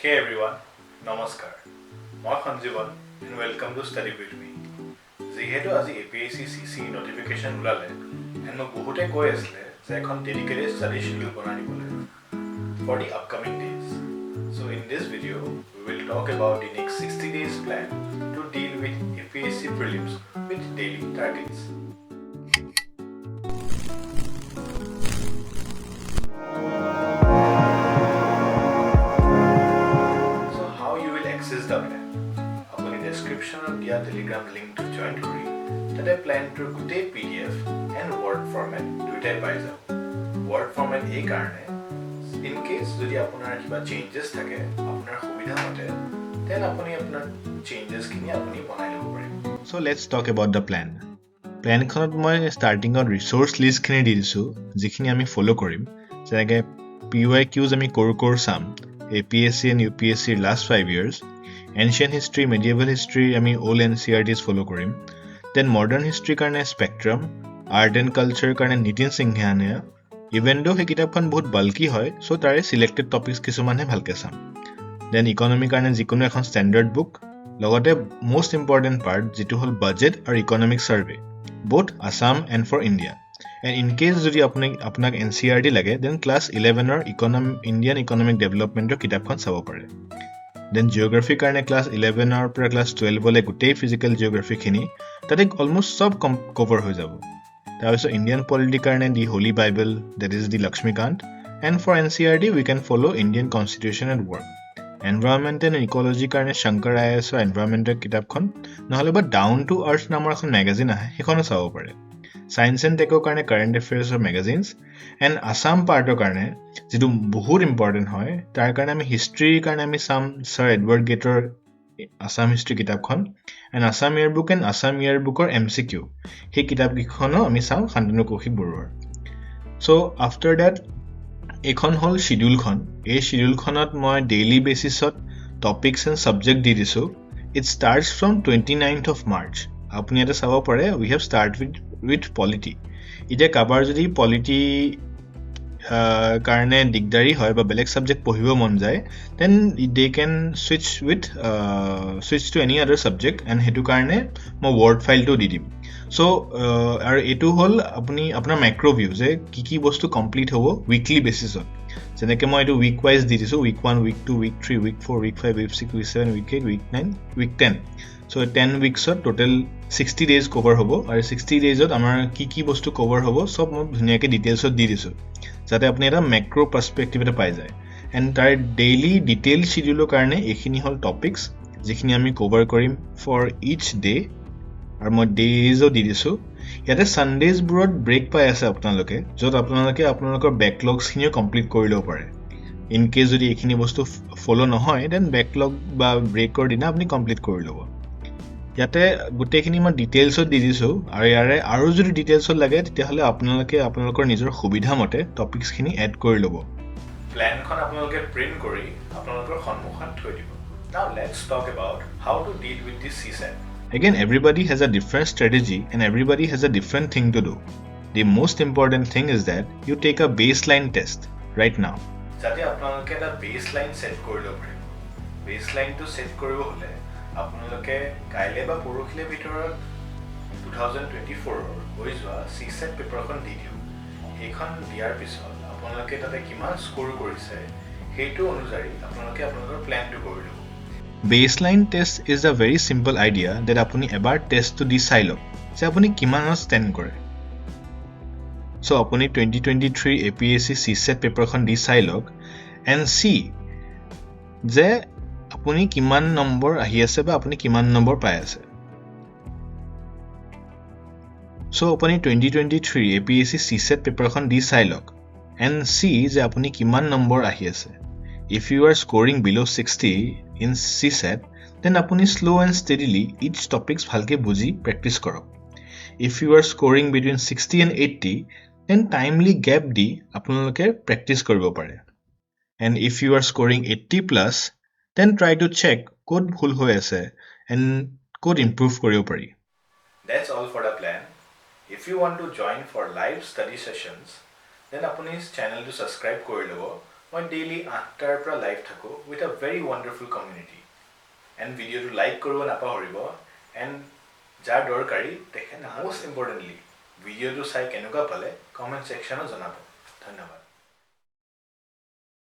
Hey everyone, Namaskar. মই Sanjeevan and welcome to Study with me. যিহেতু আজি APSC CC notification ওলালে and মই বহুতে কৈ আছিলে যে এখন dedicated study schedule বনাই দিবলৈ for the upcoming days. So in this video, we will talk about the next 60 days plan to deal with APSC Prelims with daily targets. Access the plan. Upon description of the Telegram link to join kori, that I plan to gote PDF and Word format duitai pai jabo. Word format ei karone in case jodi apunar kiba changes thake apunar subidha mote then apuni apunar changes kini apuni banai lobo paribo. So let's talk about the plan. Plan khonot moi starting on resource list khini di disu jikhini ami follow korim jage PYQs ami core sam APSC and UPSC last 5 years, ancient history, medieval history, all NCRTs follow korim. Then modern history karne spectrum, art and culture karne Nitin Singhania. Even though he kitabkhan bahut bulky hoy, so tare selected topics kisuman he bhalke sam. Then economy karne jikono ekhon standard book, logote most important part jitu hol budget or economic survey, both Assam and for India. And in case jodi apnak NCRT lage, then class 11 or Indian economic development or kitabkhan sabo pare. Then geography karne class 11 or class 12 ole gotei physical geography khini tate almost sab cover hoy jabo. Tapiso Indian polity karne the Holy Bible, that is the Lakshmikant, and for NCRT we can follow Indian Constitution and work. Environment and ecology karne Shankar IAS or environmental kitabkhon নহলে ba down to earth namor ekhon magazine ahe hekhono sabo pare. Science and Tech karne current affairs or magazines, and Assam part karne jitu bahut important hoy tar karne ami history karne ami sam Sir Edward Gator Assam history kitab khon and Assam yearbook and Assam yearbook or MCQ he kitab gikhono ami sam Khantanu Kaushik Boror. So after that ekhon hol schedule khon ei schedule khonot moi daily basis ot topics and subject di disu. It starts from 29th of March. Apuni eta sabo pare we have start with polity. Ite kabar jodi polity karne digdari hoy ba belek subject pohibo mon jay, then they can switch to any other subject and hetu karne mo word file to di dim. So ar etu hol apuni apna macro view je ki bostu complete hobo weekly basis on jeneke moi etu week wise di disu week 1 week 2 week 3 week 4 week 5 week 6 week 7 week 8 week 9 week 10. So 10 weeks of total 60 days cover hobo ar 60 days ot amar ki bostu cover hobo sob moi dhuniya ke details ot di disu jate apni eta macro perspective eta pai jay. And tar daily detail schedule karne ekhini hol topics jekhini ami cover korim for each day ar moi days o di disu. Yate Sundays broad break pai ase apnaloke jot apnalokor backlogs khini complete kori lo pare. In case jodi ekhini bostu follow nohoy then backlog ba break kor dina apni complete kori lobo. ইয়াতে গুটেখিনি মই ডিটেইলছত দি দিছো আৰু ইয়াৰে আৰু যদি ডিটেইলছত লাগে তেতিয়াহলে আপোনালোকৰ নিজৰ সুবিধা মতে টপিকছখিনি এড কৰি ল'ব. প্ল্যানখন আপোনালোকে প্ৰিন্ট কৰি আপোনালোকৰ সন্মুখত থৈ দিব. Now let's talk about how to deal with this CSAT. Again, everybody has a different strategy and everybody has a different thing to do. The most important thing is that you take a baseline test right now. যাতে আপোনালোকে এটা baseline set কৰি ল'ব পাৰিব. বেসলাইনটো set কৰিব হলে আপোনালোকে কাইলে বা পৰখিলে ভিতৰত 2024 হৈ যোৱা CSAT পেপাৰখন দি দিও. এইখন দিয়াৰ পিছত আপোনালোকে তাতে কিমান স্কোৰ কৰিছে সেইটো অনুযায়ী আপোনালোকে আপোনালোকৰ প্ল্যানটো কৰি ল'ব. Baseline test is a very simple idea that apuni ebar test to di sai lok je apuni kiman stand kore. So apuni 2023 APSC CSAT paper khon di sai lok and see je apuni kiman number ahi ase ba apuni kiman number pai ase. So apuni 2023 APSC CSAT paper khon di sai lok and see je apuni kiman number ahi ase. If you are scoring below 60 in CSAT, then apuni slow and steadily each topics bhalke buji practice korok. If you are scoring between 60 and 80, then timely gap di apnaloke practice koribo pare. And if you are scoring 80 plus, then try to check code bhul hoy ase and code improve koribo pari. That's all for the plan. If you want to join for live study sessions, then apuni channel to subscribe kori lobo মই daily 8টাৰ পৰা live থাকোঁ with a very wonderful community and ভিডিঅ'টো like কৰিব নাপাহৰিব and যাৰ দৰকাৰী তেখেত most importantly ভিডিঅ'টো চাই কেনেকুৱা পালে কমেণ্ট ছেকশ্যনত জনাব ধন্যবাদ